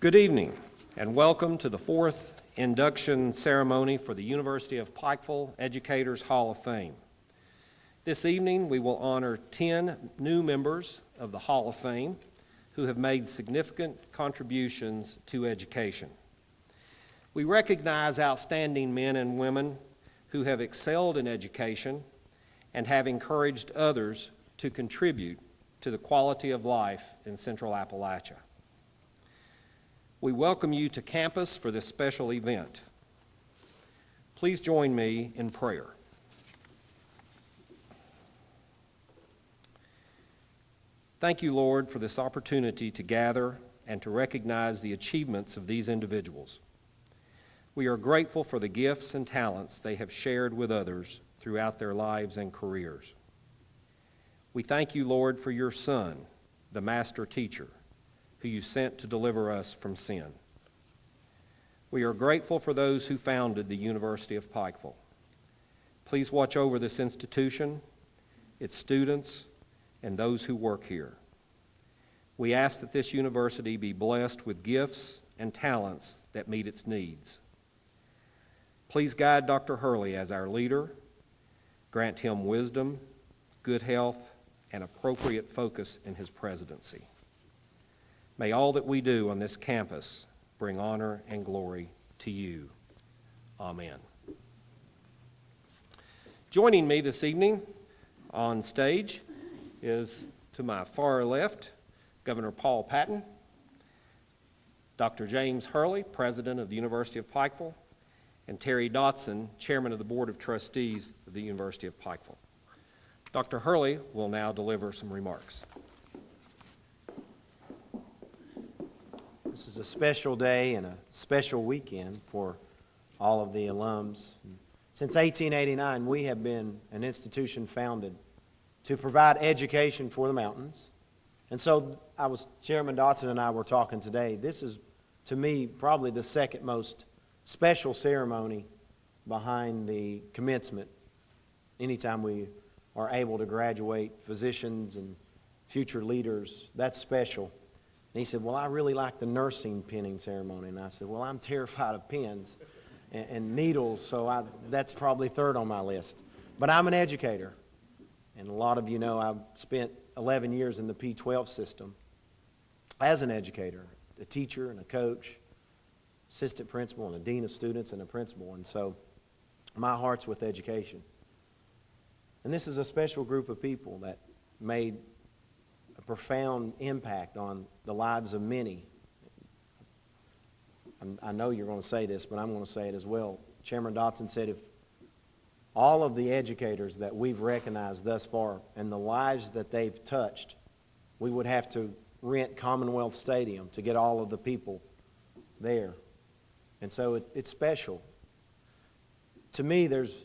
Good evening, and welcome to the fourth induction ceremony for the University of Pikeville Educators Hall of Fame. This evening, we will honor 10 new members of the Hall of Fame who have made significant contributions to education. We recognize outstanding men and women who have excelled in education and have encouraged others to contribute to the quality of life in Central Appalachia. We welcome you to campus for this special event. Please join me in prayer. Thank you, Lord, for this opportunity to gather and to recognize the achievements of these individuals. We are grateful for the gifts and talents they have shared with others throughout their lives and careers. We thank you, Lord, for your Son, the Master Teacher, who you sent to deliver us from sin. We are grateful for those who founded the University of Pikeville. Please watch over this institution, its students, and those who work here. We ask that this university be blessed with gifts and talents that meet its needs. Please guide Dr. Hurley as our leader, grant him wisdom, good health, and appropriate focus in his presidency. May all that we do on this campus bring honor and glory to you. Amen. Joining me this evening on stage is, to my far left, Governor Paul Patton, Dr. James Hurley, President of the University of Pikeville, and Terry Dotson, Chairman of the Board of Trustees of the University of Pikeville. Dr. Hurley will now deliver some remarks. This is a special day and a special weekend for all of the alums. Since 1889, we have been an institution founded to provide education for the mountains. And so Chairman Dotson and I were talking today. This is, to me, probably the second most special ceremony behind the commencement. Anytime we are able to graduate physicians and future leaders, that's special. And he said, well, I really like the nursing pinning ceremony. And I said, well, I'm terrified of pins and needles, so that's probably third on my list. But I'm an educator. And a lot of you know I've spent 11 years in the P-12 system as an educator, a teacher and a coach, assistant principal and a dean of students and a principal. And so my heart's with education. And this is a special group of people that made a profound impact on the lives of many. I know you're going to say this, but I'm going to say it as well. Chairman Dotson said if all of the educators that we've recognized thus far and the lives that they've touched, we would have to rent Commonwealth Stadium to get all of the people there. And so it's special. To me, there's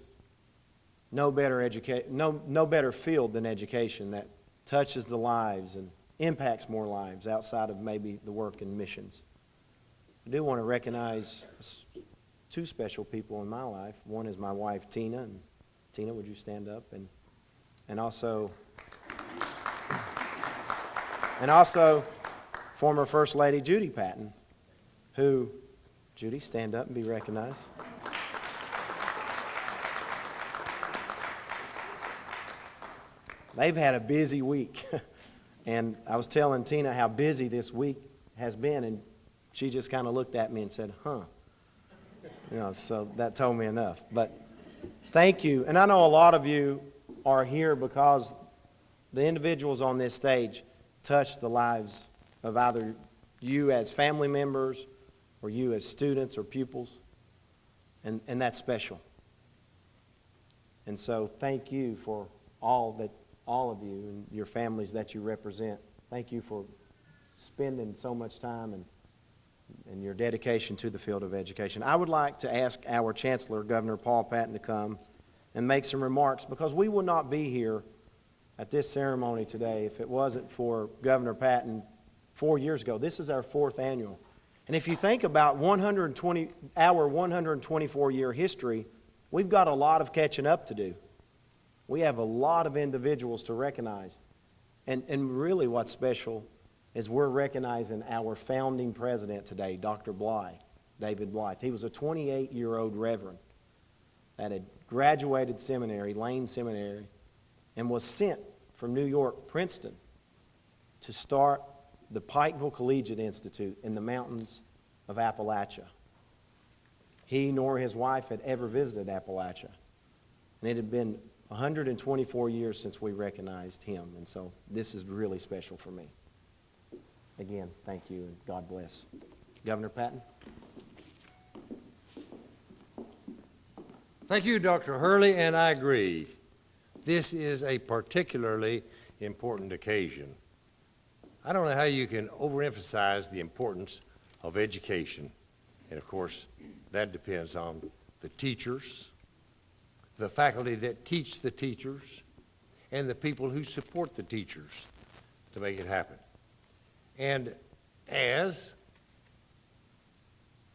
no better field than education that touches the lives and impacts more lives outside of maybe the work in missions. I do want to recognize two special people in my life. One is my wife, Tina. And Tina, would you stand up? And also former First Lady Judy Patton, who, Judy, stand up and be recognized. They've had a busy week, and I was telling Tina how busy this week has been, and she just kind of looked at me and said, huh. So that told me enough. But thank you, and I know a lot of you are here because the individuals on this stage touched the lives of either you as family members or you as students or pupils, and that's special. And so thank you for all of you and your families that you represent. Thank you for spending so much time and your dedication to the field of education. I would like to ask our Chancellor, Governor Paul Patton, to come and make some remarks, because we would not be here at this ceremony today if it wasn't for Governor Patton 4 years ago. This is our fourth annual. And if you think about our 124-year history, we've got a lot of catching up to do. We have a lot of individuals to recognize. And really what's special is we're recognizing our founding president today, Dr. Blythe, David Blythe. He was a 28-year-old reverend that had graduated seminary, Lane Seminary, and was sent from New York, Princeton, to start the Pikeville Collegiate Institute in the mountains of Appalachia. He nor his wife had ever visited Appalachia, and it had been 124 years since we recognized him, and so this is really special for me. Again, thank you, and God bless. Governor Patton? Thank you, Dr. Hurley, and I agree. This is a particularly important occasion. I don't know how you can overemphasize the importance of education. And of course, that depends on the teachers, the faculty that teach the teachers, and the people who support the teachers to make it happen. And as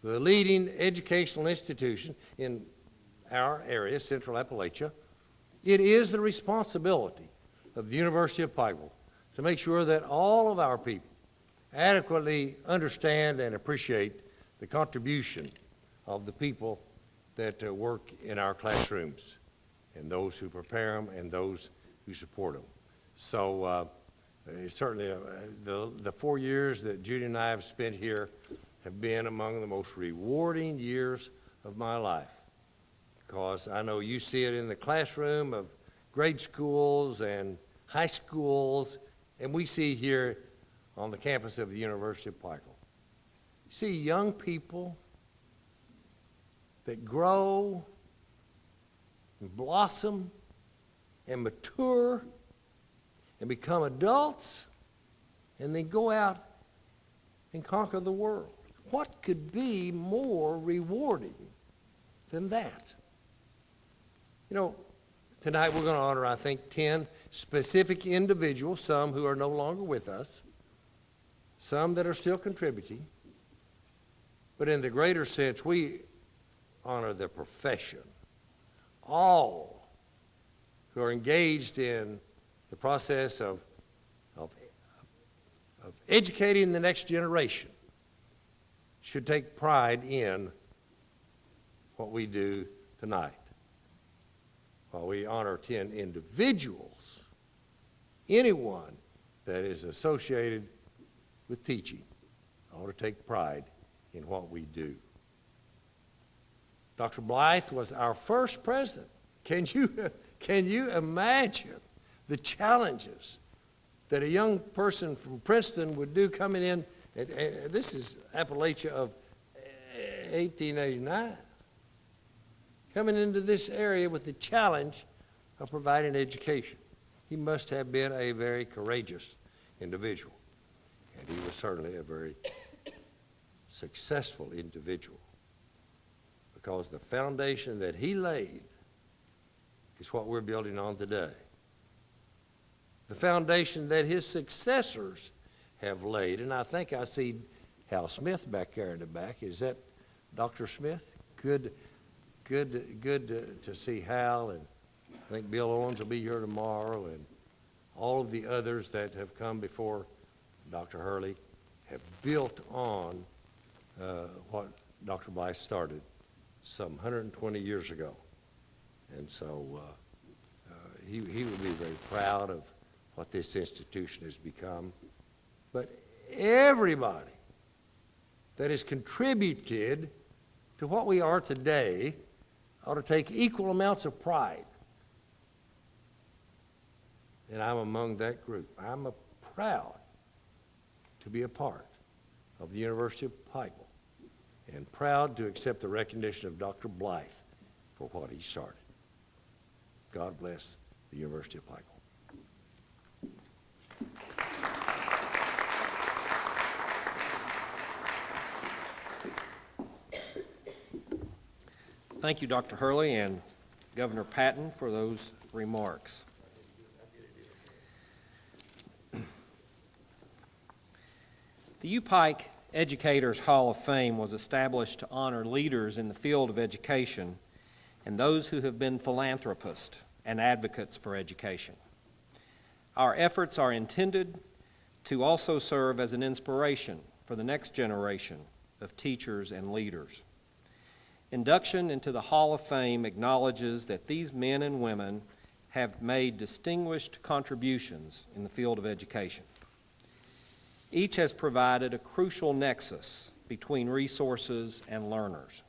the leading educational institution in our area, Central Appalachia, it is the responsibility of the University of Pikeville to make sure that all of our people adequately understand and appreciate the contribution of the people that work in our classrooms, and those who prepare them and those who support them. So certainly the 4 years that Judy and I have spent here have been among the most rewarding years of my life, because I know you see it in the classroom of grade schools and high schools, and we see here on the campus of the University of Pikeville. You see young people that grow and blossom and mature and become adults and then go out and conquer the world. What could be more rewarding than that? You know, tonight we're going to honor, I think, 10 specific individuals, some who are no longer with us, some that are still contributing. But in the greater sense, we honor the profession, all who are engaged in the process of educating the next generation should take pride in what we do tonight. While we honor 10 individuals, anyone that is associated with teaching ought to take pride in what we do. Dr. Blythe was our first president. Can you imagine the challenges that a young person from Princeton would do coming in? This is Appalachia of 1889. Coming into this area with the challenge of providing education. He must have been a very courageous individual, and he was certainly a very successful individual, because the foundation that he laid is what we're building on today. The foundation that his successors have laid, and I think I see Hal Smith back there in the back. Is that Dr. Smith? Good to see Hal, and I think Bill Owens will be here tomorrow, and all of the others that have come before Dr. Hurley have built on what Dr. Blythe started some 120 years ago. And so he would be very proud of what this institution has become. But everybody that has contributed to what we are today ought to take equal amounts of pride. And I'm among that group. I'm proud to be a part of the University of Pikeville, and proud to accept the recognition of Dr. Blythe for what he started. God bless the University of Pikeville. Thank you, Dr. Hurley and Governor Patton, for those remarks. The UPIKE Educators Hall of Fame was established to honor leaders in the field of education and those who have been philanthropists and advocates for education. Our efforts are intended to also serve as an inspiration for the next generation of teachers and leaders. Induction into the Hall of Fame acknowledges that these men and women have made distinguished contributions in the field of education. Each has provided a crucial nexus between resources and learners.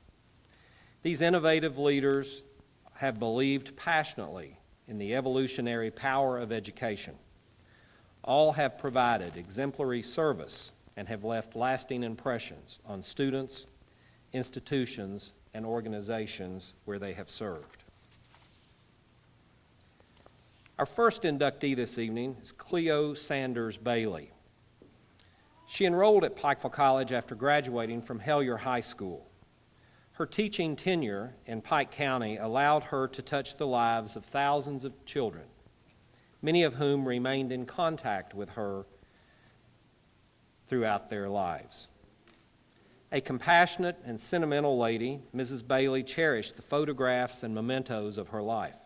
These innovative leaders have believed passionately in the evolutionary power of education. All have provided exemplary service and have left lasting impressions on students, institutions, and organizations where they have served. Our first inductee this evening is Cleo Sanders Bailey. She enrolled at Pikeville College after graduating from Hellier High School. Her teaching tenure in Pike County allowed her to touch the lives of thousands of children, many of whom remained in contact with her throughout their lives. A compassionate and sentimental lady, Mrs. Bailey cherished the photographs and mementos of her life.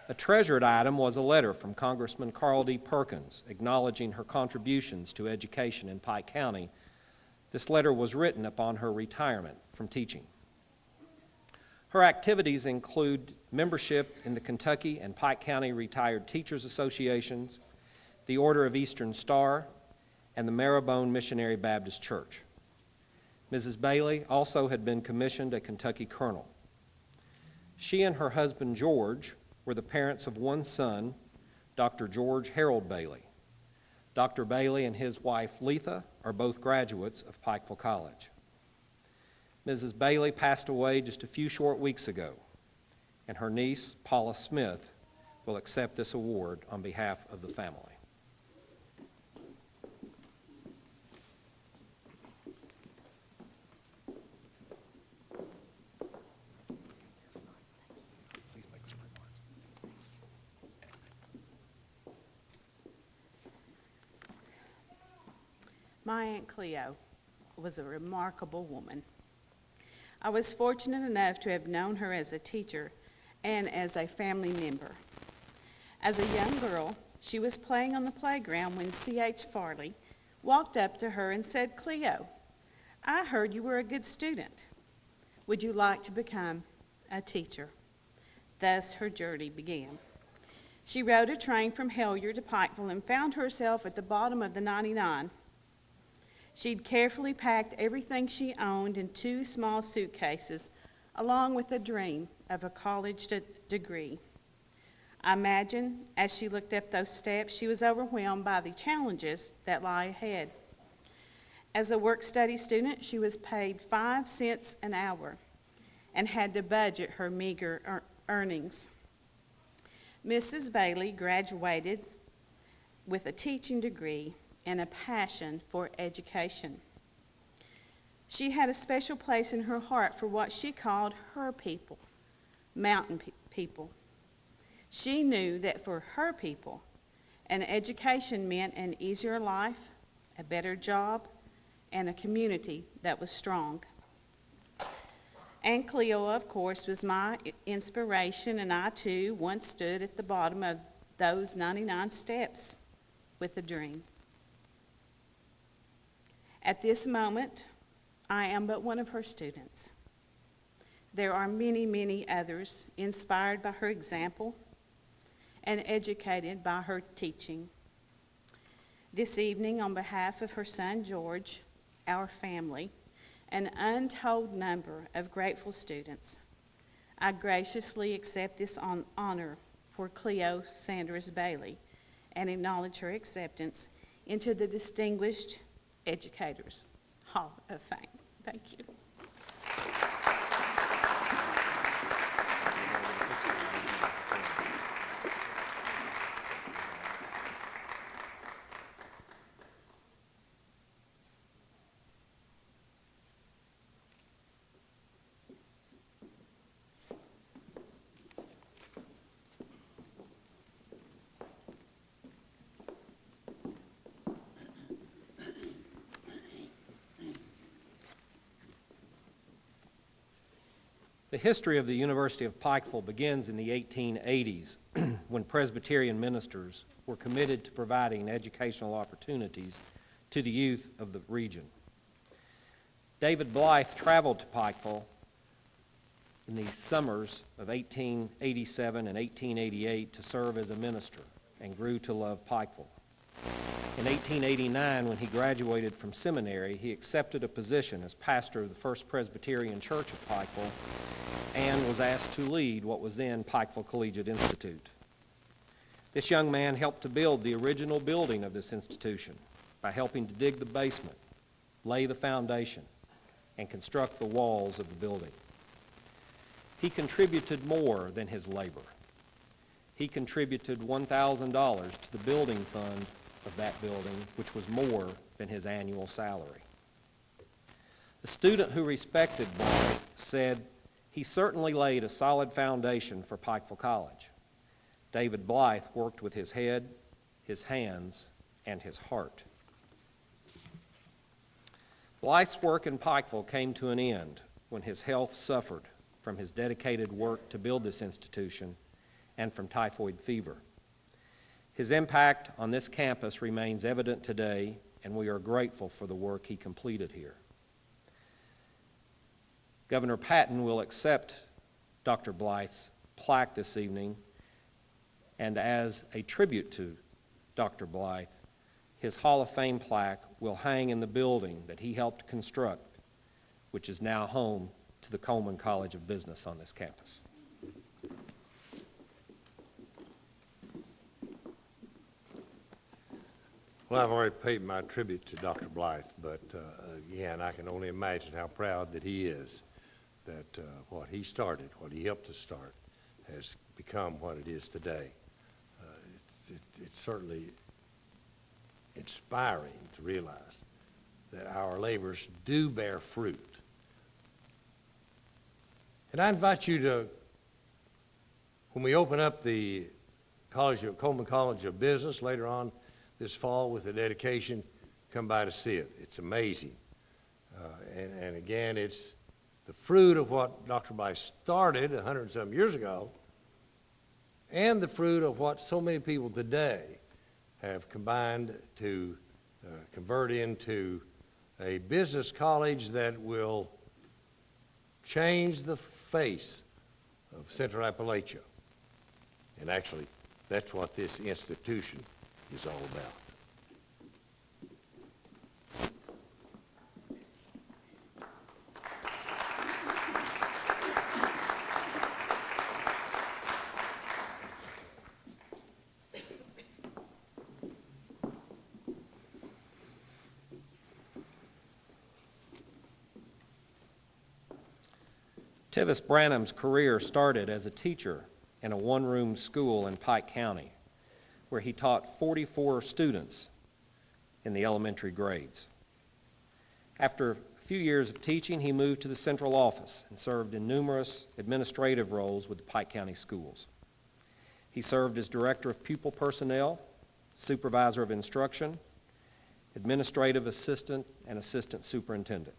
A treasured item was a letter from Congressman Carl D. Perkins acknowledging her contributions to education in Pike County. This letter was written upon her retirement from teaching. Her activities include membership in the Kentucky and Pike County Retired Teachers Associations, the Order of Eastern Star, and the Marrowbone Missionary Baptist Church. Mrs. Bailey also had been commissioned a Kentucky colonel. She and her husband George were the parents of one son, Dr. George Harold Bailey. Dr. Bailey and his wife Letha are both graduates of Pikeville College. Mrs. Bailey passed away just a few short weeks ago, and her niece, Paula Smith, will accept this award on behalf of the family. My Aunt Cleo was a remarkable woman. I was fortunate enough to have known her as a teacher and as a family member. As a young girl, she was playing on the playground when C.H. Farley walked up to her and said, "Cleo, I heard you were a good student. Would you like to become a teacher?" Thus her journey began. She rode a train from Hellier to Pikeville and found herself at the bottom of the 99. She'd carefully packed everything she owned in 2 small suitcases, along with a dream of a college degree. I imagine as she looked up those steps, she was overwhelmed by the challenges that lie ahead. As a work-study student, she was paid 5 cents an hour and had to budget her meager earnings. Mrs. Bailey graduated with a teaching degree and a passion for education. She had a special place in her heart for what she called her people, mountain people. She knew that for her people, an education meant an easier life, a better job, and a community that was strong. Aunt Cleo, of course, was my inspiration, and I too once stood at the bottom of those 99 steps with a dream. At this moment, I am but one of her students. There are many, many others inspired by her example and educated by her teaching. This evening, on behalf of her son George, our family, an untold number of grateful students, I graciously accept this honor for Cleo Sanders Bailey and acknowledge her acceptance into the Distinguished Educators Hall of Fame. Thank you. The history of the University of Pikeville begins in the 1880s when Presbyterian ministers were committed to providing educational opportunities to the youth of the region. David Blythe traveled to Pikeville in the summers of 1887 and 1888 to serve as a minister and grew to love Pikeville. In 1889, when he graduated from seminary, he accepted a position as pastor of the First Presbyterian Church of Pikeville and was asked to lead what was then Pikeville Collegiate Institute. This young man helped to build the original building of this institution by helping to dig the basement, lay the foundation, and construct the walls of the building. He contributed more than his labor. He contributed $1,000 to the building fund of that building, which was more than his annual salary. The student who respected Blythe said, "He certainly laid a solid foundation for Pikeville College." David Blythe worked with his head, his hands, and his heart. Blythe's work in Pikeville came to an end when his health suffered from his dedicated work to build this institution and from typhoid fever. His impact on this campus remains evident today, and we are grateful for the work he completed here. Governor Patton will accept Dr. Blythe's plaque this evening, and as a tribute to Dr. Blythe, his Hall of Fame plaque will hang in the building that he helped construct, which is now home to the Coleman College of Business on this campus. Well, I've already paid my tribute to Dr. Blythe, but again, I can only imagine how proud that he is that what he started, what he helped to start, has become what it is today. It's certainly inspiring to realize that our labors do bear fruit. And I invite you to, when we open up the Coleman College of Business later on this fall with the dedication, come by to see it. It's amazing. And again, it's the fruit of what Dr. Blythe started 100 and some years ago, and the fruit of what so many people today have combined to convert into a business college that will change the face of Central Appalachia. And actually, that's what this institution is all about. Tivis Branham's career started as a teacher in a one-room school in Pike County, where he taught 44 students in the elementary grades. After a few years of teaching, he moved to the central office and served in numerous administrative roles with the Pike County Schools. He served as Director of Pupil Personnel, Supervisor of Instruction, Administrative Assistant, and Assistant Superintendent.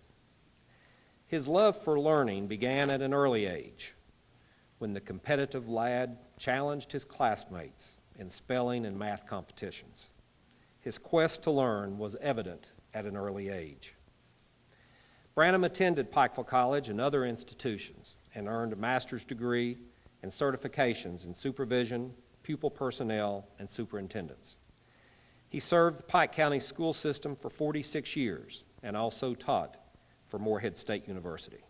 His love for learning began at an early age, when the competitive lad challenged his classmates in spelling and math competitions. His quest to learn was evident at an early age. Branham attended Pikeville College and other institutions and earned a master's degree and certifications in supervision, pupil personnel, and superintendence. He served the Pike County school system for 46 years and also taught for Morehead State University.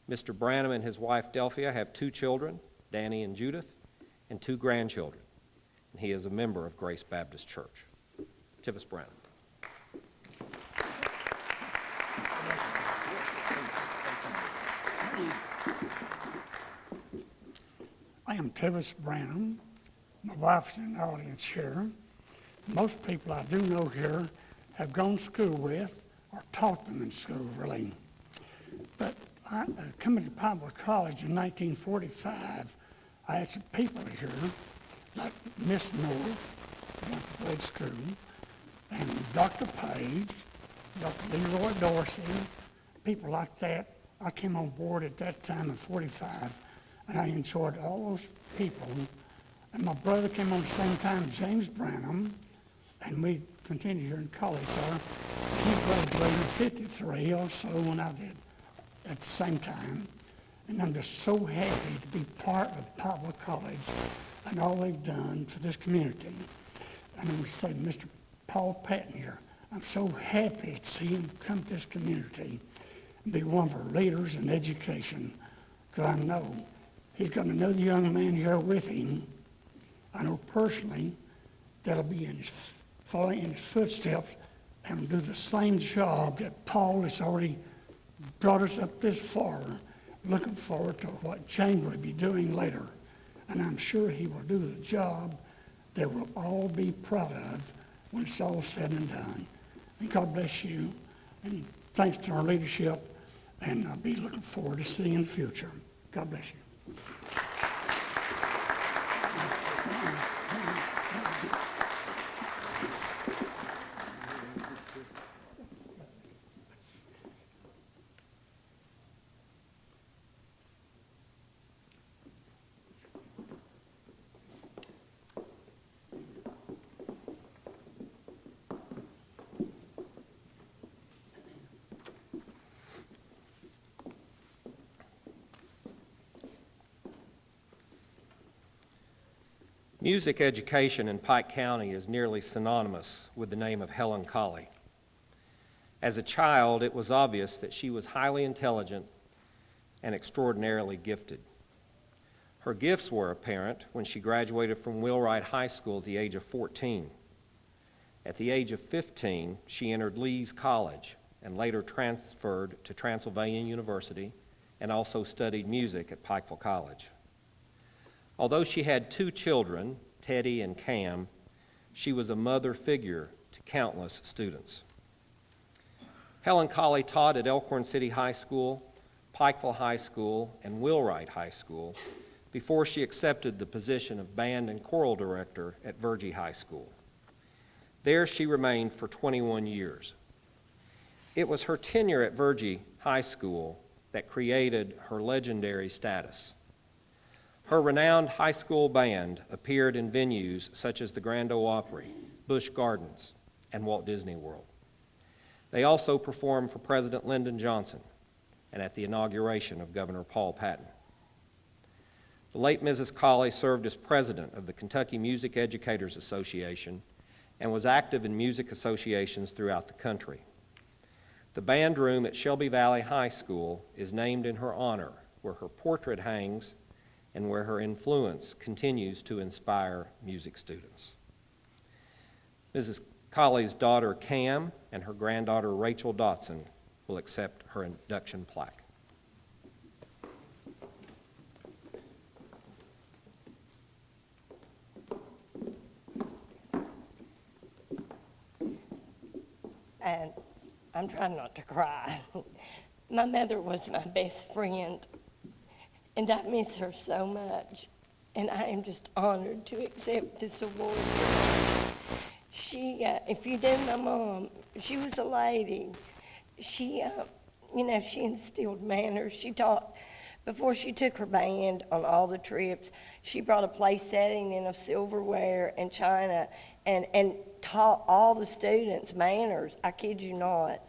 Mr. Branham and his wife Delphia have 2 children, Danny and Judith, and 2 grandchildren, and he is a member of Grace Baptist Church. Tivis Branham. I am Tivis Branham. My wife's in the audience here. Most people I do know here have gone to school with or taught them in school, really. But coming to Pikeville College in 1945, I had some people here, like Miss North, who went to grade school, and Dr. Page, Dr. Leroy Dorsey, people like that. I came on board at that time in 45, and I enjoyed all those people And my brother came on the same time, James Branham, and we continued here in college, sir. He graduated in '53 also when I did at the same time. And I'm just so happy to be part of Pikeville College and all they've done for this community. And I'm going to say, Mr. Paul Patton here, I'm so happy to see him come to this community and be one of our leaders in education, because I know he's got another young man here with him, I know personally, that'll be following in his footsteps and do the same job that Paul has already brought us up this far. Looking forward to what James will be doing later. And I'm sure he will do the job that we'll all be proud of when it's all said and done. And God bless you, and thanks to our leadership, and I'll be looking forward to seeing you in the future. God bless you. Music education in Pike County is nearly synonymous with the name of Helen Colley. As a child, it was obvious that she was highly intelligent and extraordinarily gifted. Her gifts were apparent when she graduated from Wheelwright High School at the age of 14. At the age of 15, she entered Lee's College and later transferred to Transylvania University and also studied music at Pikeville College. Although she had 2 children, Teddy and Cam, she was a mother figure to countless students. Helen Colley taught at Elkhorn City High School, Pikeville High School, and Wheelwright High School before she accepted the position of band and choral director at Virgie High School. There she remained for 21 years. It was her tenure at Virgie High School that created her legendary status. Her renowned high school band appeared in venues such as the Grand Ole Opry, Busch Gardens, and Walt Disney World. They also performed for President Lyndon Johnson and at the inauguration of Governor Paul Patton. The late Mrs. Colley served as president of the Kentucky Music Educators Association and was active in music associations throughout the country. The band room at Shelby Valley High School is named in her honor, where her portrait hangs and where her influence continues to inspire music students. Mrs. Colley's daughter, Cam, and her granddaughter, Rachel Dotson, will accept her induction plaque. And I'm trying not to cry. My mother was my best friend, and I miss her so much. And I am just honored to accept this award. She, if you knew my mom, she was a lady. She, she instilled manners. She taught, before she took her band on all the trips, she brought a place setting in of silverware and china and taught all the students manners. I kid you not.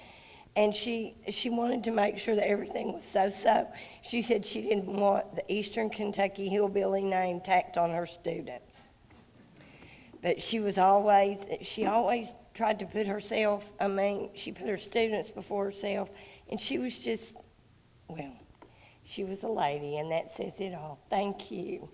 And she wanted to make sure that everything was so. She said she didn't want the Eastern Kentucky hillbilly name tacked on her students. But she always tried to put herself, she put her students before herself. And she was just, well, she was a lady, and that says it all. Thank you.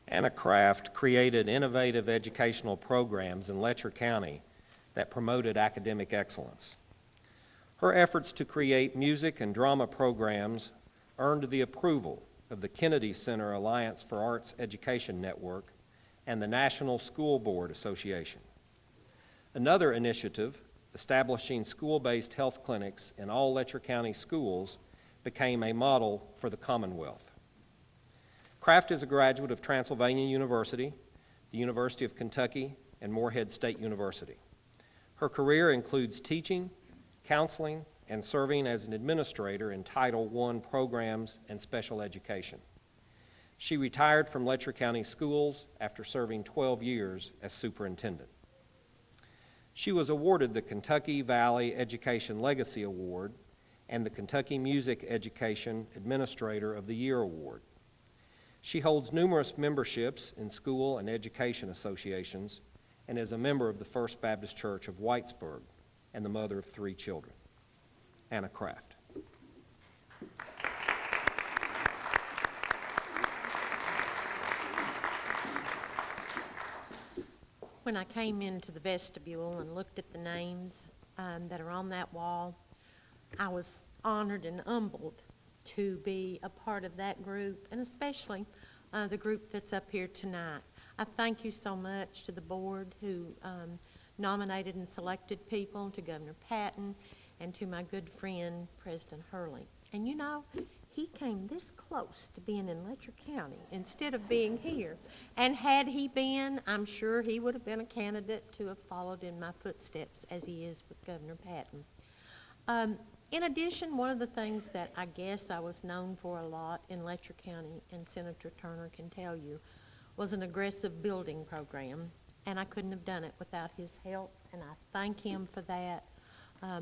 Anna Craft created innovative educational programs in Letcher County that promoted academic excellence. Her efforts to create music and drama programs earned the approval of the Kennedy Center Alliance for Arts Education Network and the National School Board Association. Another initiative, establishing school-based health clinics in all Letcher County schools, became a model for the Commonwealth. Kraft is a graduate of Transylvania University, the University of Kentucky, and Morehead State University. Her career includes teaching, counseling, and serving as an administrator in Title I programs and special education. She retired from Letcher County Schools after serving 12 years as superintendent. She was awarded the Kentucky Valley Education Legacy Award and the Kentucky Music Education Administrator of the Year Award. She holds numerous memberships in school and education associations and is a member of the First Baptist Church of Whitesburg and the mother of 3 children. Anna Kraft. When I came into the vestibule and looked at the names that are on that wall, I was honored and humbled to be a part of that group, and especially the group that's up here tonight. I thank you so much to the board who nominated and selected people, to Governor Patton, and to my good friend, President Hurley. And you know, he came this close to being in Letcher County instead of being here. And had he been, I'm sure he would have been a candidate to have followed in my footsteps as he is with Governor Patton. In addition, one of the things that I guess I was known for a lot in Letcher County, and Senator Turner can tell you, was an aggressive building program, and I couldn't have done it without his help, and I thank him for that,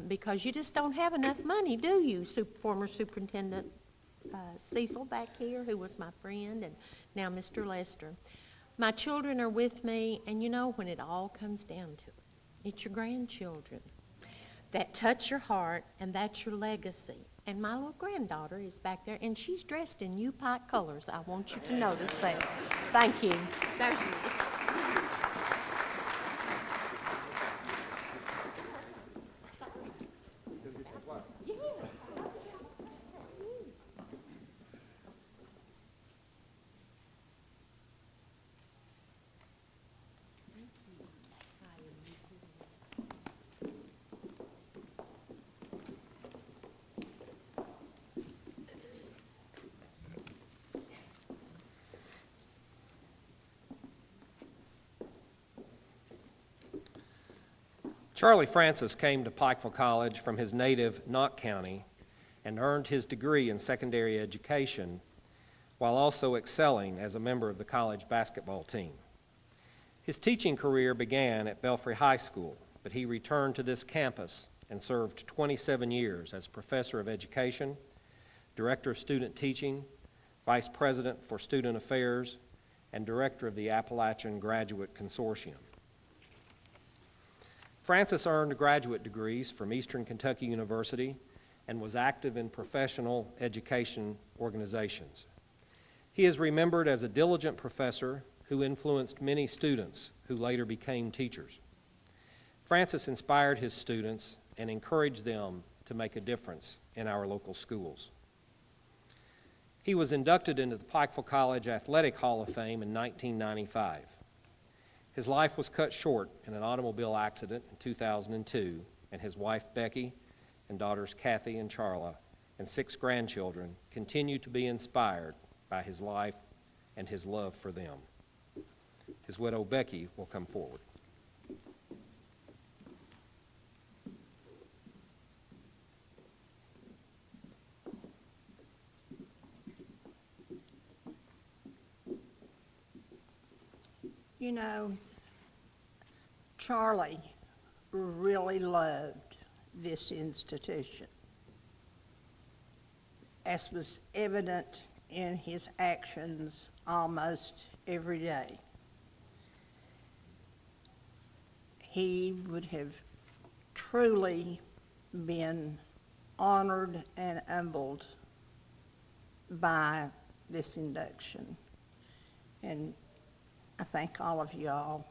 because you just don't have enough money, do you, former Superintendent Cecil back here, who was my friend, and now Mr. Lester. My children are with me, and you know, when it all comes down to it, it's your grandchildren that touch your heart, and that's your legacy. And my little granddaughter is back there, and she's dressed in UPIKE colors. I want you to notice that. Thank you. There's Charlie Francis came to Pikeville College from his native Knott County and earned his degree in secondary education while also excelling as a member of the college basketball team. His teaching career began at Belfry High School, but he returned to this campus and served 27 years as professor of education, director of student teaching, vice president for student affairs, and director of the Appalachian Graduate Consortium. Francis earned graduate degrees from Eastern Kentucky University and was active in professional education organizations. He is remembered as a diligent professor who influenced many students who later became teachers. Francis inspired his students and encouraged them to make a difference in our local schools. He was inducted into the Pikeville College Athletic Hall of Fame in 1995. His life was cut short in an automobile accident in 2002, and his wife Becky and daughters Kathy and Charla and 6 grandchildren continue to be inspired by his life and his love for them. His widow Becky will come forward. You know, Charlie really loved this institution, as was evident in his actions almost every day. He would have truly been honored and humbled by this induction. And I thank all of y'all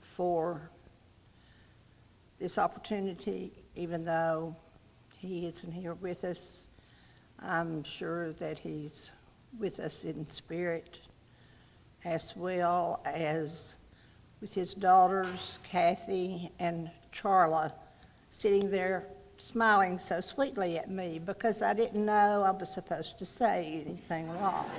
for this opportunity, even though he isn't here with us. I'm sure that he's with us in spirit, as well as with his daughters, Kathy and Charla, sitting there smiling so sweetly at me because I didn't know I was supposed to say anything wrong.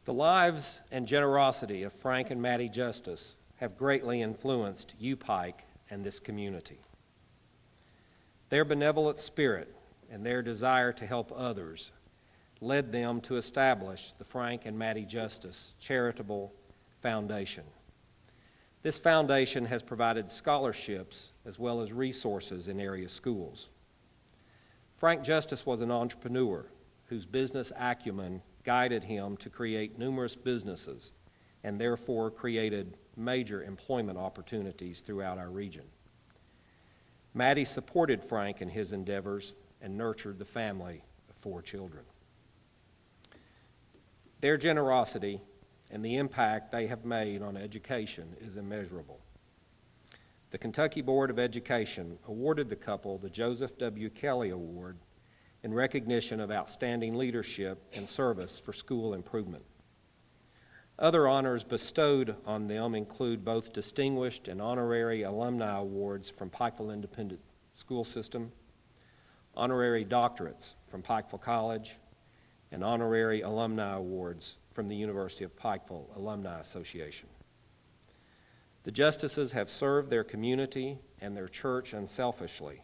The lives and generosity of Frank and Maddie Justice have greatly influenced UPIKE and this community. Their benevolent spirit and their desire to help others led them to establish the Frank and Maddie Justice Charitable Foundation. This foundation has provided scholarships as well as resources in area schools. Frank Justice was an entrepreneur whose business acumen guided him to create numerous businesses and therefore created major employment opportunities throughout our region. Maddie supported Frank in his endeavors and nurtured the family of 4 children. Their generosity and the impact they have made on education is immeasurable. The Kentucky Board of Education awarded the couple the Joseph W. Kelly Award in recognition of outstanding leadership and service for school improvement. Other honors bestowed on them include both distinguished and honorary alumni awards from Pikeville Independent School System, honorary doctorates from Pikeville College, and honorary alumni awards from the University of Pikeville Alumni Association. The Justices have served their community and their church unselfishly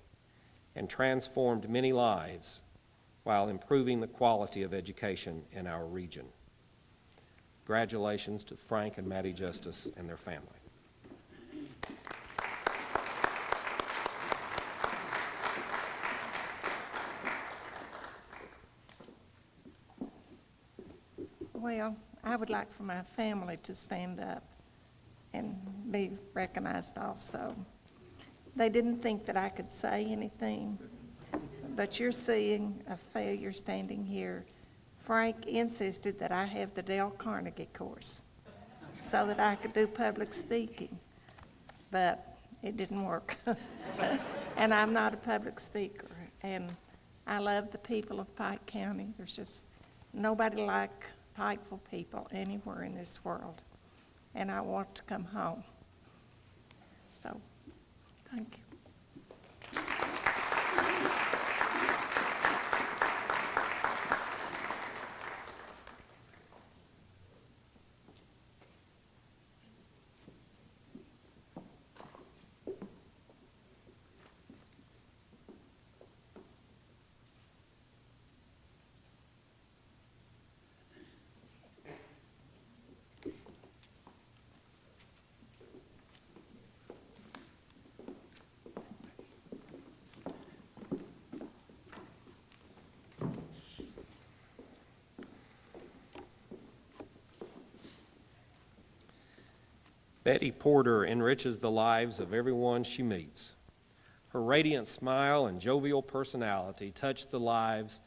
and transformed many lives while improving the quality of education in our region. Congratulations to Frank and Maddie Justice and their family. Well, I would like for my family to stand up and be recognized also. They didn't think that I could say anything, but you're seeing a failure standing here. Frank insisted that I have the Dale Carnegie course so that I could do public speaking, but it didn't work. And I'm not a public speaker, and I love the people of Pike County. There's just nobody like Pikeville people anywhere in this world, and I want to come home. So, thank you. Betty Porter enriches the lives of everyone she meets. Her radiant smile and jovial personality touch the lives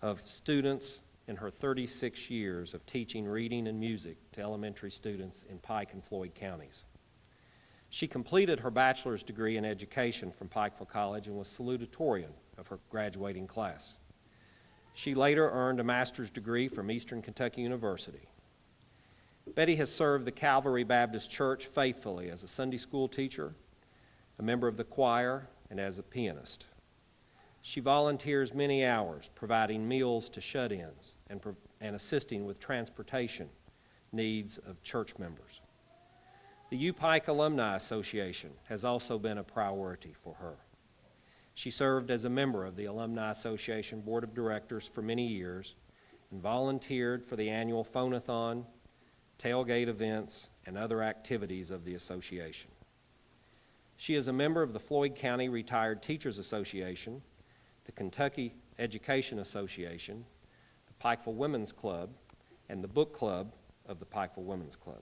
of students in her 36 years of teaching reading and music to elementary students in Pike and Floyd counties. She completed her bachelor's degree in education from Pikeville College and was salutatorian of her graduating class. She later earned a master's degree from Eastern Kentucky University. Betty has served the Calvary Baptist Church faithfully as a Sunday school teacher, a member of the choir, and as a pianist. She volunteers many hours providing meals to shut-ins and assisting with transportation needs of church members. The UPIKE Alumni Association has also been a priority for her. She served as a member of the Alumni Association Board of Directors for many years and volunteered for the annual phone-a-thon, tailgate events, and other activities of the association. She is a member of the Floyd County Retired Teachers Association, the Kentucky Education Association, the Pikeville Women's Club, and the Book Club of the Pikeville Women's Club.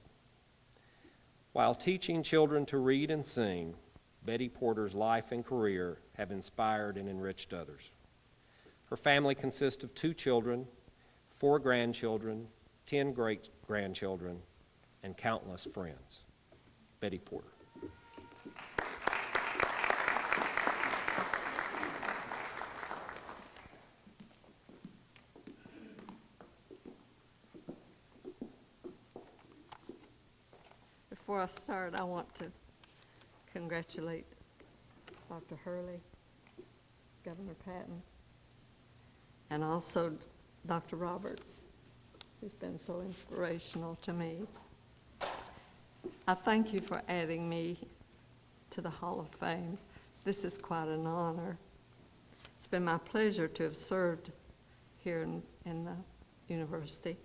While teaching children to read and sing, Betty Porter's life and career have inspired and enriched others. Her family consists of 2 children, 4 grandchildren, 10 great-grandchildren, and countless friends. Betty Porter. Before I start, I want to congratulate Dr. Hurley, Governor Patton, and also Dr. Roberts, who's been so inspirational to me. I thank you for adding me to the Hall of Fame. This is quite an honor. It's been my pleasure to have served here in the university.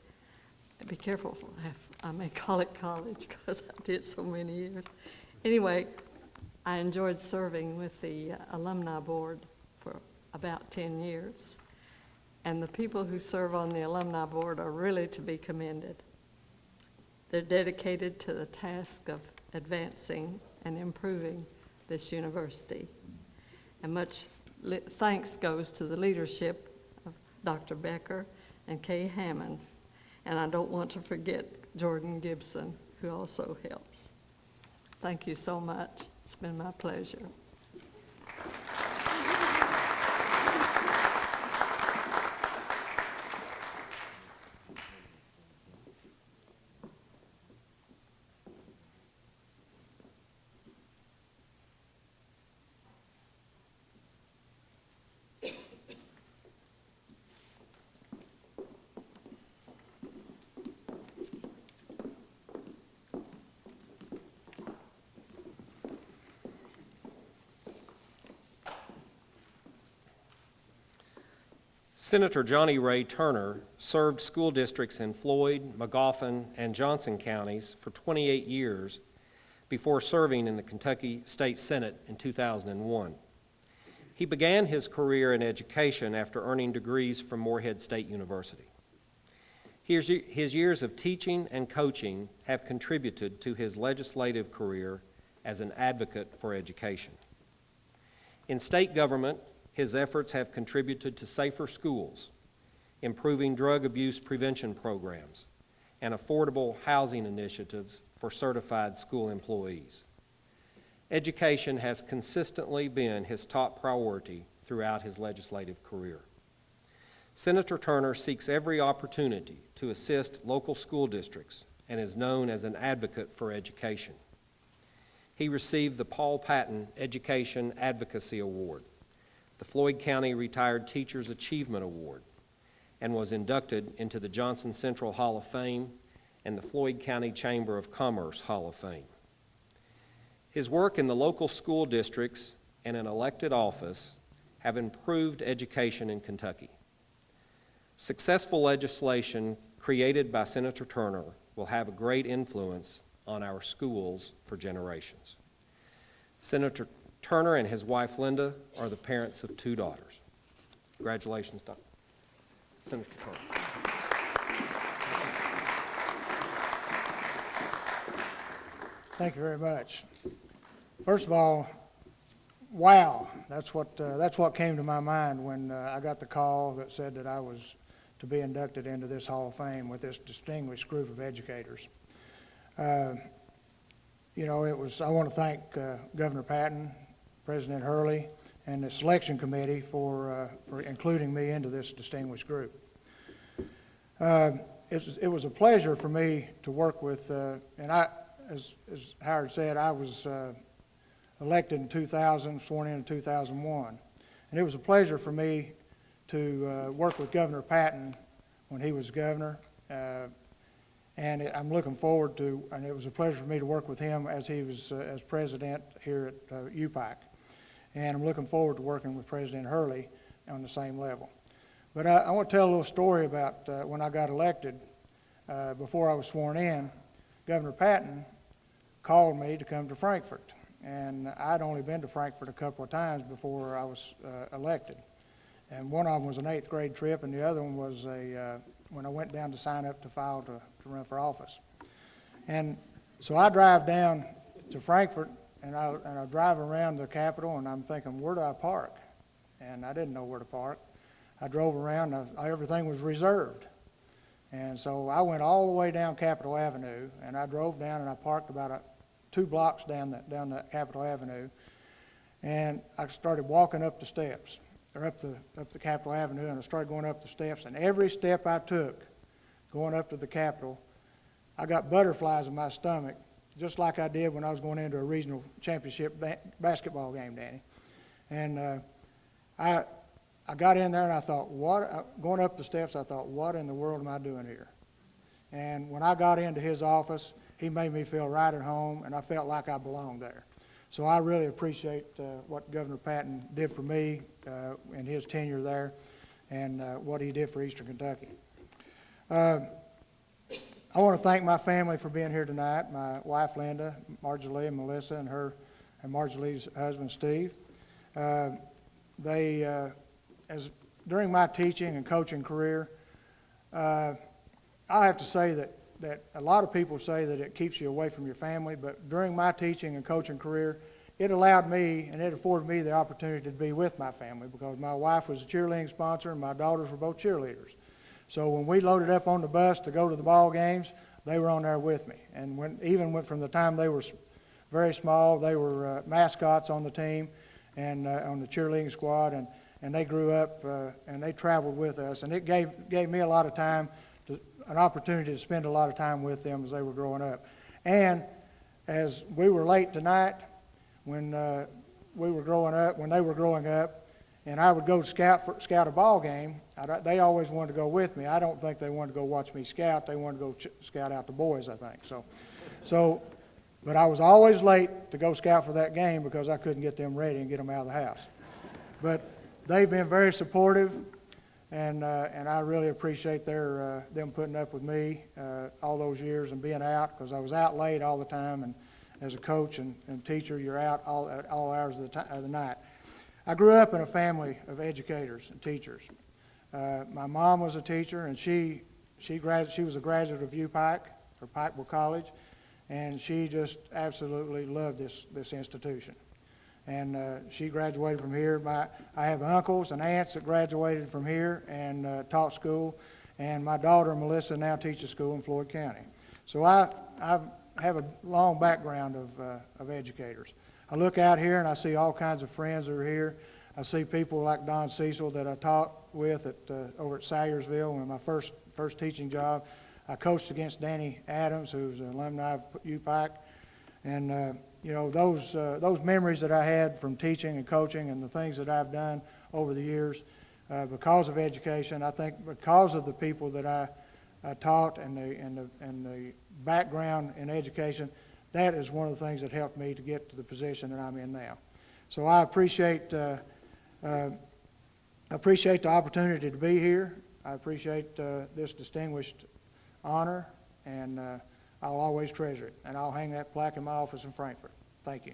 Be careful if I may call it college, because I did so many years. Anyway, I enjoyed serving with the alumni board for about 10 years. And the people who serve on the alumni board are really to be commended. They're dedicated to the task of advancing and improving this university. And much thanks goes to the leadership of Dr. Becker and Kay Hammond. And I don't want to forget Jordan Gibson, who also helps. Thank you so much. It's been my pleasure. Senator Johnny Ray Turner served school districts in Floyd, Magoffin, and Johnson counties for 28 years before serving in the Kentucky State Senate in 2001. He began his career in education after earning degrees from Morehead State University. His years of teaching and coaching have contributed to his legislative career as an advocate for education. In state government, his efforts have contributed to safer schools, improving drug abuse prevention programs, and affordable housing initiatives for certified school employees. Education has consistently been his top priority throughout his legislative career. Senator Turner seeks every opportunity to assist local school districts and is known as an advocate for education. He received the Paul Patton Education Advocacy Award, the Floyd County Retired Teachers Achievement Award, and was inducted into the Johnson Central Hall of Fame and the Floyd County Chamber of Commerce Hall of Fame. His work in the local school districts and in elected office have improved education in Kentucky. Successful legislation created by Senator Turner will have a great influence on our schools for generations. Senator Turner and his wife Linda are the parents of 2 daughters. Congratulations, Senator Turner. Thank you very much. First of all, wow, that's what came to my mind when I got the call that said that I was to be inducted into this Hall of Fame with this distinguished group of educators. You know, I want to thank Governor Patton, President Hurley, and the selection committee for including me into this distinguished group. It was a pleasure for me to work with, and as Howard said, I was elected in 2000, sworn in 2001. And it was a pleasure for me to work with Governor Patton when he was governor. And I'm looking forward to, and it was a pleasure for me to work with him as he was as president here at UPIKE. And I'm looking forward to working with President Hurley on the same level. But I want to tell a little story about when I got elected. Before I was sworn in, Governor Patton called me to come to Frankfort. And I'd only been to Frankfort a couple of times before I was elected. And one of them was an 8th grade trip, and the other one was when I went down to sign up to file to run for office. And so I drive down to Frankfort, and I drive around the Capitol, and I'm thinking, where do I park? And I didn't know where to park. I drove around, everything was reserved. And so I went all the way down Capitol Avenue, and I drove down and I parked about 2 blocks down that Capitol Avenue. And I started walking up the steps, or up the Capitol Avenue, and I started going up the steps. And every step I took going up to the Capitol, I got butterflies in my stomach, just like I did when I was going into a regional championship basketball game, Danny. And I got in there and I thought, going up the steps, I thought, what in the world am I doing here? And when I got into his office, he made me feel right at home, and I felt like I belonged there. So I really appreciate what Governor Patton did for me in his tenure there, and what he did for Eastern Kentucky. I want to thank my family for being here tonight, my wife Linda, Marjorie and Melissa, and Marjorie's husband Steve. During my teaching and coaching career, I have to say that a lot of people say that it keeps you away from your family, but during my teaching and coaching career, it allowed me and it afforded me the opportunity to be with my family, because my wife was a cheerleading sponsor and my daughters were both cheerleaders. So when we loaded up on the bus to go to the ball games, they were on there with me. And even from the time they were very small, they were mascots on the team and on the cheerleading squad, and they grew up and they traveled with us. And it gave me a lot of time, an opportunity to spend a lot of time with them as they were growing up. And as we were late tonight, when they were growing up, and I would go scout a ball game, they always wanted to go with me. I don't think they wanted to go watch me scout. They wanted to go scout out the boys, I think. But I was always late to go scout for that game because I couldn't get them ready and get them out of the house. But they've been very supportive, and I really appreciate them putting up with me all those years and being out, because I was out late all the time, and as a coach and teacher, you're out at all hours of the night. I grew up in a family of educators and teachers. My mom was a teacher, and she was a graduate of UPIKE, or Pikeville College, and she just absolutely loved this institution. And she graduated from here. I have uncles and aunts that graduated from here and taught school, and my daughter Melissa now teaches school in Floyd County. So I have a long background of educators. I look out here and I see all kinds of friends that are here. I see people like Don Cecil that I taught with over at Salyersville in my first teaching job. I coached against Danny Adams, who's an alumni of UPIKE. And those memories that I had from teaching and coaching and the things that I've done over the years, because of education, I think because of the people that I taught and the background in education, that is one of the things that helped me to get to the position that I'm in now. So I appreciate the opportunity to be here. I appreciate this distinguished honor, and I'll always treasure it. And I'll hang that plaque in my office in Frankfort. Thank you.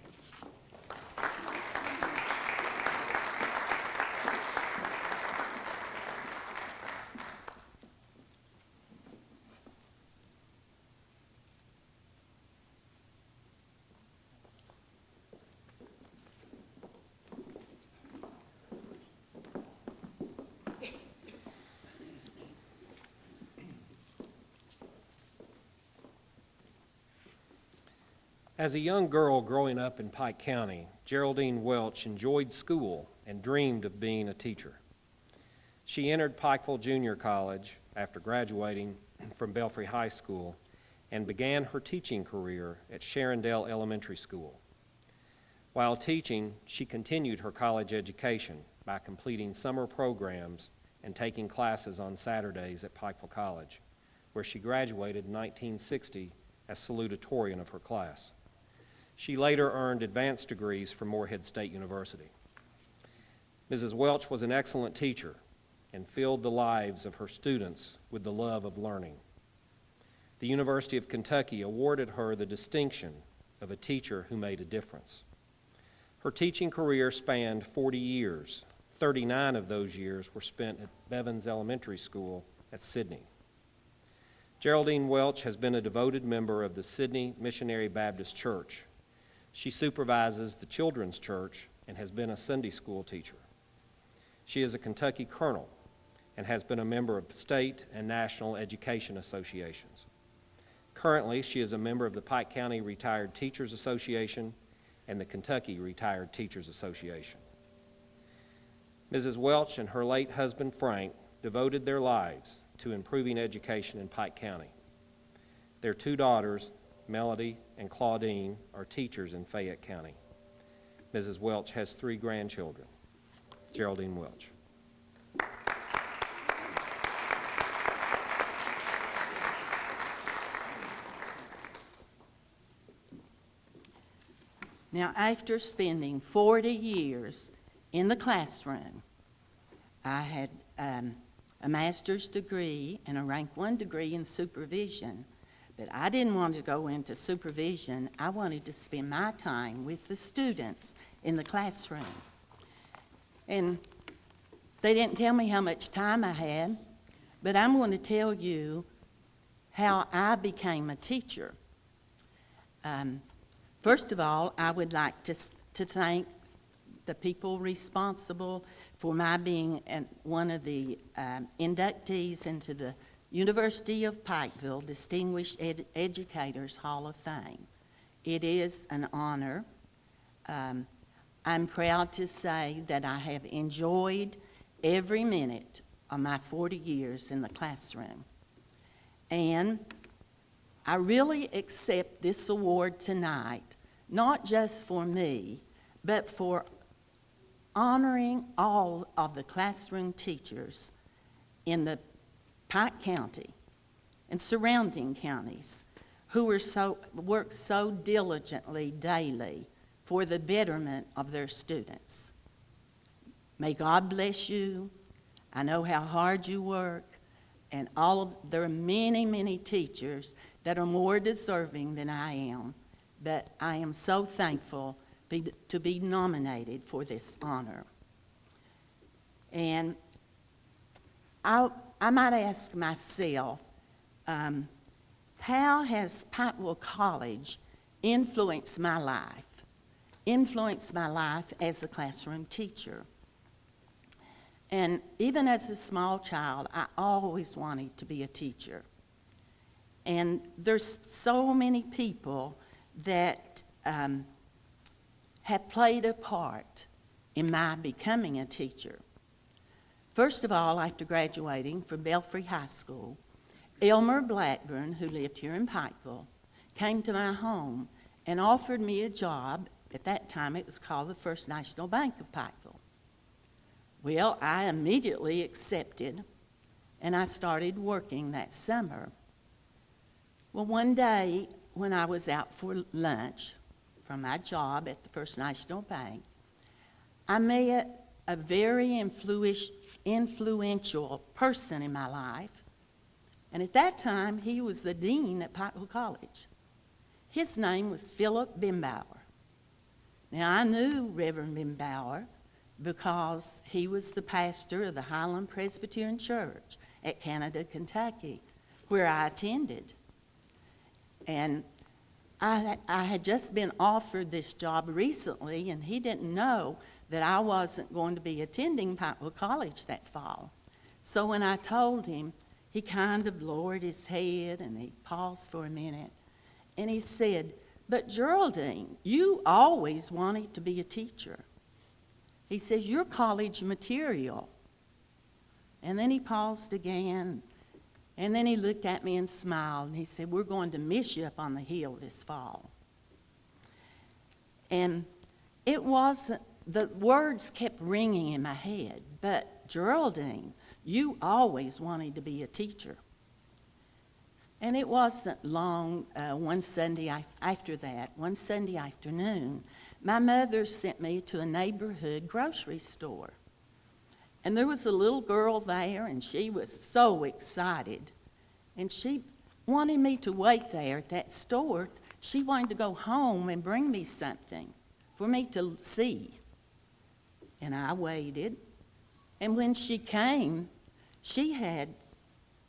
As a young girl growing up in Pike County, Geraldine Welch enjoyed school and dreamed of being a teacher. She entered Pikeville Junior College after graduating from Belfry High School and began her teaching career at Sharondale Elementary School. While teaching, she continued her college education by completing summer programs and taking classes on Saturdays at Pikeville College, where she graduated in 1960 as salutatorian of her class. She later earned advanced degrees from Morehead State University. Mrs. Welch was an excellent teacher and filled the lives of her students with the love of learning. The University of Kentucky awarded her the distinction of a teacher who made a difference. Her teaching career spanned 40 years 39 of those years were spent at Bevins Elementary School at Sidney. Geraldine Welch has been a devoted member of the Sidney Missionary Baptist Church. She supervises the children's church and has been a Sunday school teacher. She is a Kentucky colonel and has been a member of state and national education associations. Currently, she is a member of the Pike County Retired Teachers Association and the Kentucky Retired Teachers Association. Mrs. Welch and her late husband, Frank, devoted their lives to improving education in Pike County. Their two daughters, Melody and Claudine, are teachers in Fayette County. Mrs. Welch has 3 grandchildren. Geraldine Welch. Now, after spending 40 years in the classroom, I had a master's degree and a rank 1 degree in supervision, but I didn't want to go into supervision. I wanted to spend my time with the students in the classroom. And they didn't tell me how much time I had, but I'm going to tell you how I became a teacher. First of all, I would like to thank the people responsible for my being one of the inductees into the University of Pikeville Distinguished Educators Hall of Fame. It is an honor. I'm proud to say that I have enjoyed every minute of my 40 years in the classroom. And I really accept this award tonight, not just for me, but for honoring all of the classroom teachers in the Pike County and surrounding counties who work so diligently daily for the betterment of their students. May God bless you. I know how hard you work, and there are many, many teachers that are more deserving than I am, but I am so thankful to be nominated for this honor. And I might ask myself, how has Pikeville College influenced my life as a classroom teacher? And even as a small child, I always wanted to be a teacher. And there's so many people that have played a part in my becoming a teacher. First of all, after graduating from Belfry High School, Elmer Blackburn, who lived here in Pikeville, came to my home and offered me a job. At that time, it was called the First National Bank of Pikeville. Well, I immediately accepted, and I started working that summer. Well, one day when I was out for lunch from my job at the First National Bank, I met a very influential person in my life, and at that time, he was the dean at Pikeville College. His name was Philip Bimbauer. Now, I knew Reverend Bimbauer because he was the pastor of the Highland Presbyterian Church at Canada, Kentucky, where I attended. And I had just been offered this job recently, and he didn't know that I wasn't going to be attending Pikeville College that fall. So when I told him, he kind of lowered his head and he paused for a minute, and he said, "But Geraldine, you always wanted to be a teacher." He says, "You're college material." And then he paused again, and then he looked at me and smiled, and he said, "We're going to miss you up on the hill this fall." And it wasn't, the words kept ringing in my head, "But Geraldine, you always wanted to be a teacher." And it wasn't long, one Sunday afternoon, my mother sent me to a neighborhood grocery store. And there was a little girl there, and she was so excited. And she wanted me to wait there at that store. She wanted to go home and bring me something for me to see. And I waited, And when she came, she had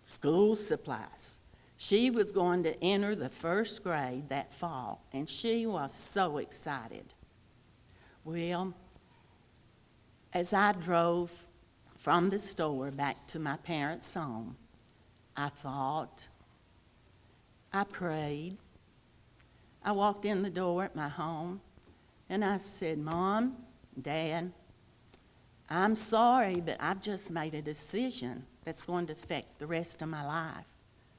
school supplies. She was going to enter the first grade that fall, and she was so excited. Well, as I drove from the store back to my parents' home, I thought, I prayed. I walked in the door at my home, and I said, Mom, Dad, I'm sorry, but I've just made a decision that's going to affect the rest of my life.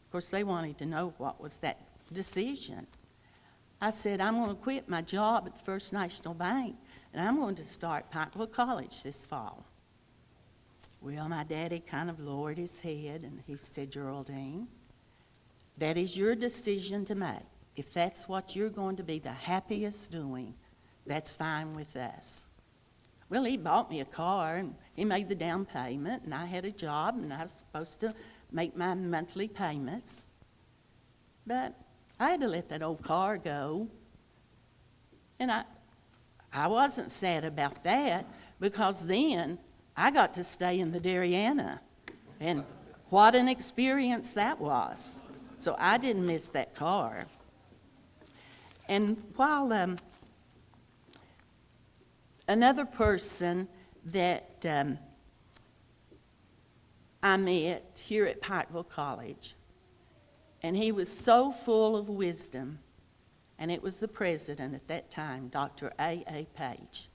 Of course, they wanted to know what was that decision. I said, I'm going to quit my job at the First National Bank, and I'm going to start Pikeville College this fall. Well, my daddy kind of lowered his head, and he said, Geraldine, that is your decision to make. If that's what you're going to be the happiest doing, that's fine with us. Well, he bought me a car, and he made the down payment, and I had a job, and I was supposed to make my monthly payments. But I had to let that old car go. And I wasn't sad about that, because then I got to stay in the Dariana. And what an experience that was. So I didn't miss that car. And while another person that I met here at Pikeville College, and he was so full of wisdom, and it was the president at that time, Dr. A.A. Page.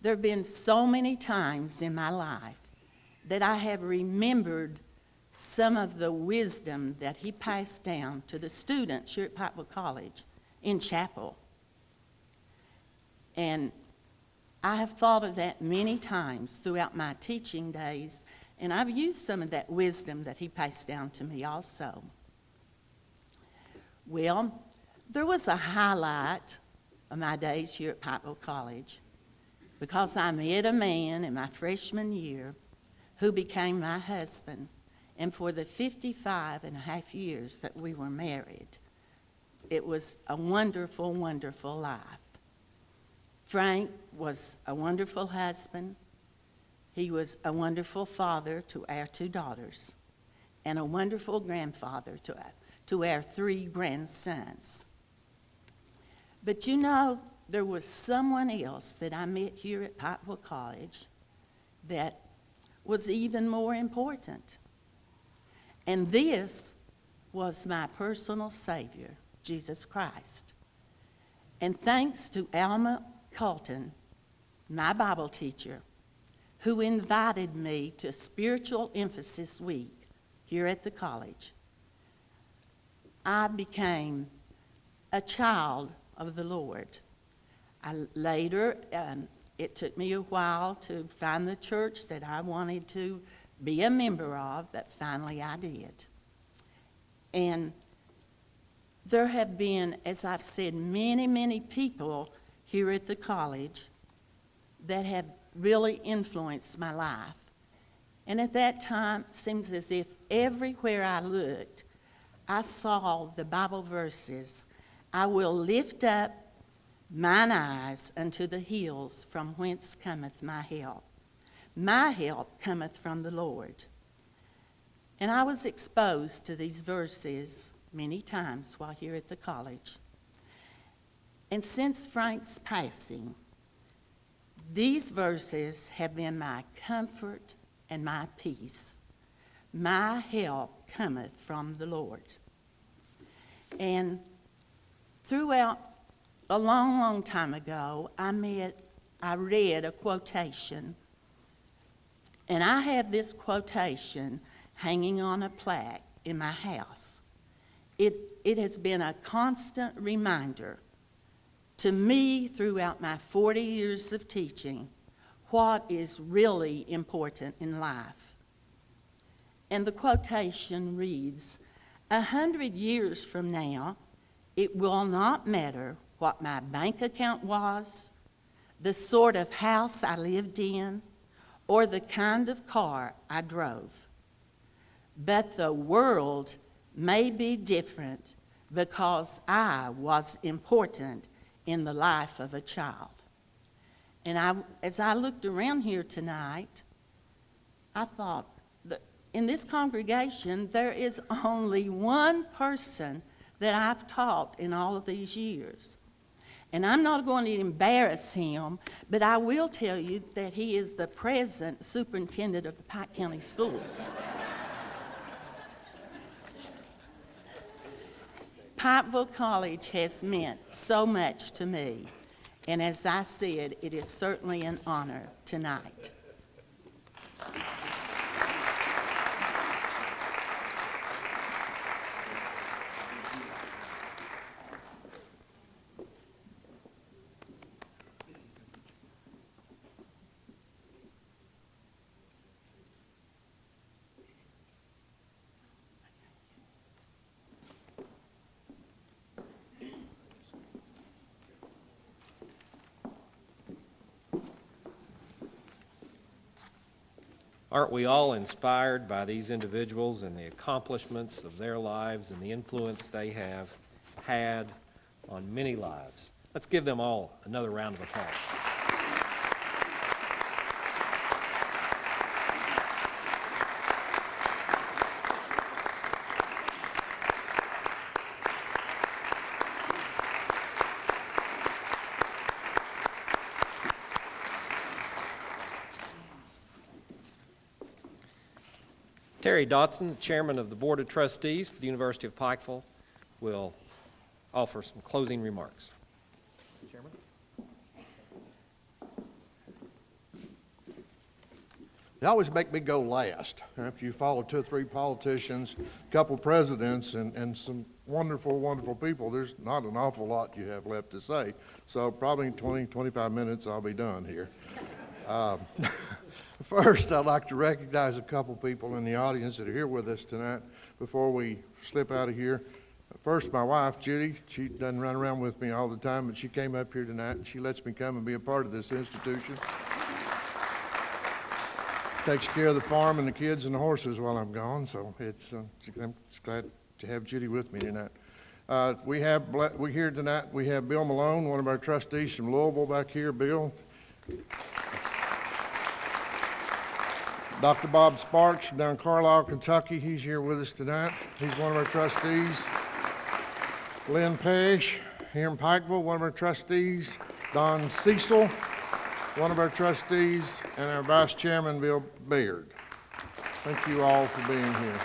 There have been so many times in my life that I have remembered some of the wisdom that he passed down to the students here at Pikeville College in chapel. And I have thought of that many times throughout my teaching days, and I've used some of that wisdom that he passed down to me also. Well, there was a highlight of my days here at Pikeville College, because I met a man in my freshman year who became my husband, and for the 55 and a half years that we were married, it was a wonderful, wonderful life. Frank was a wonderful husband. He was a wonderful father to our 2 daughters, and a wonderful grandfather to our 3 grandsons. But you know, there was someone else that I met here at Pikeville College that was even more important. And this was my personal Savior, Jesus Christ. And thanks to Alma Colton, my Bible teacher, who invited me to Spiritual Emphasis Week here at the college, I became a child of the Lord. Later, it took me a while to find the church that I wanted to be a member of, but finally I did. And there have been, as I've said, many, many people here at the college that have really influenced my life. And at that time, it seems as if everywhere I looked, I saw the Bible verses, I will lift up mine eyes unto the hills, from whence cometh my help. My help cometh from the Lord. And I was exposed to these verses many times while here at the college. And since Frank's passing, these verses have been my comfort and my peace. My help cometh from the Lord. And throughout a long, long time ago, I read a quotation, and I have this quotation hanging on a plaque in my house. It has been a constant reminder to me throughout my 40 years of teaching what is really important in life. And the quotation reads, 100 years from now, it will not matter what my bank account was, the sort of house I lived in, or the kind of car I drove. But the world may be different because I was important in the life of a child. And as I looked around here tonight, I thought, in this congregation, there is only one person that I've taught in all of these years. And I'm not going to embarrass him, but I will tell you that he is the present superintendent of the Pike County Schools. Pikeville College has meant so much to me, and as I said, it is certainly an honor tonight. Aren't we all inspired by these individuals and the accomplishments of their lives and the influence they have had on many lives? Let's give them all another round of applause. Terry Dotson, the chairman of the Board of Trustees for the University of Pikeville, will offer some closing remarks. Chairman? They always make me go last. After you follow 2 or 3 politicians, a couple presidents, and some wonderful, wonderful people, there's not an awful lot you have left to say. So probably in 20, 25 minutes, I'll be done here. First, I'd like to recognize a couple people in the audience that are here with us tonight before we slip out of here. First, my wife, Judy. She doesn't run around with me all the time, but she came up here tonight, and she lets me come and be a part of this institution. Takes care of the farm and the kids and the horses while I'm gone, so I'm glad to have Judy with me tonight. We're here tonight. We have Bill Malone, one of our trustees from Louisville back here. Bill. Dr. Bob Sparks from down Carlisle, Kentucky. He's here with us tonight. He's one of our trustees. Lynn Pash here in Pikeville, one of our trustees. Don Cecil, one of our trustees, and our vice chairman, Bill Baird. Thank you all for being here.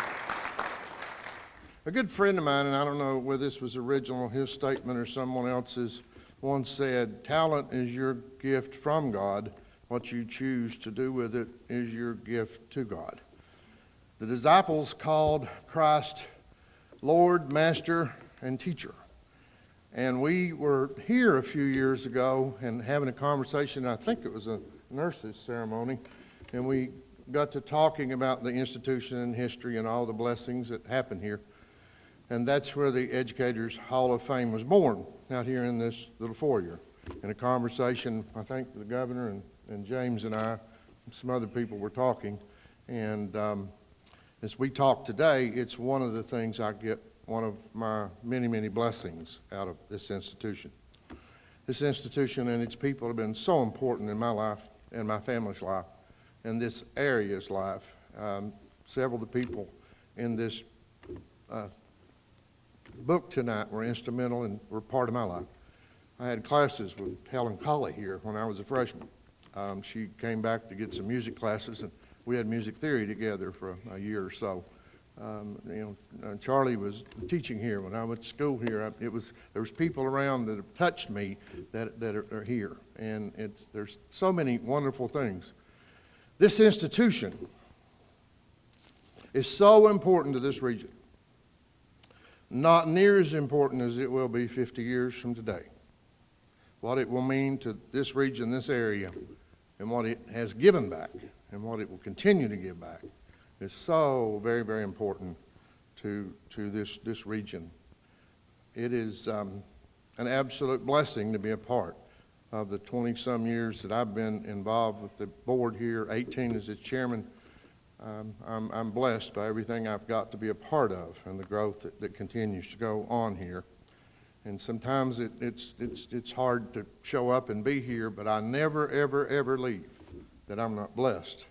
A good friend of mine, and I don't know whether this was original, his statement or someone else's, once said, "Talent is your gift from God. What you choose to do with it is your gift to God." The disciples called Christ Lord, Master, and Teacher. And we were here a few years ago and having a conversation, I think it was a nurse's ceremony, and we got to talking about the institution and history and all the blessings that happen here. And that's where the Educators Hall of Fame was born, out here in this little foyer. In a conversation, I think the governor and James and I, and some other people were talking, and as we talk today, it's one of the things I get, one of my many, many blessings out of this institution. This institution and its people have been so important in my life and my family's life and this area's life. Several of the people in this book tonight were instrumental and were part of my life. I had classes with Helen Colley here when I was a freshman. She came back to get some music classes, and we had music theory together for a year or so. Charlie was teaching here when I went to school here. There was people around that have touched me that are here, and there's so many wonderful things. This institution is so important to this region, not near as important as it will be 50 years from today. What it will mean to this region, this area, and what it has given back, and what it will continue to give back, is so very, very important to this region. It is an absolute blessing to be a part of the 20-some years that I've been involved with the board here, 18 as its chairman. I'm blessed by everything I've got to be a part of and the growth that continues to go on here. And sometimes it's hard to show up and be here, but I never, ever, ever leave that I'm not blessed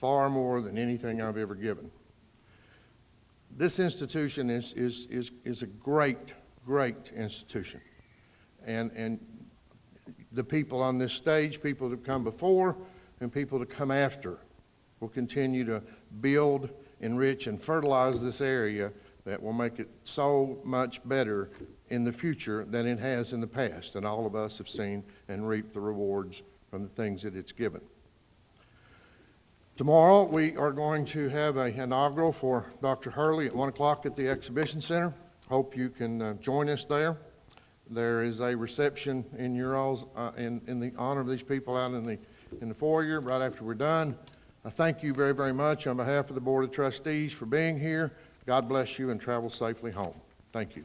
far more than anything I've ever given. This institution is a great, great institution. And the people on this stage, people that have come before and people that come after, will continue to build, enrich, and fertilize this area that will make it so much better in the future than it has in the past. And all of us have seen and reaped the rewards from the things that it's given. Tomorrow, we are going to have an inaugural for Dr. Hurley at 1 o'clock at the Exhibition Center. Hope you can join us there. There is a reception in your all's, in the honor of these people out in the foyer right after we're done. I thank you very, very much on behalf of the Board of Trustees for being here. God bless you and travel safely home. Thank you.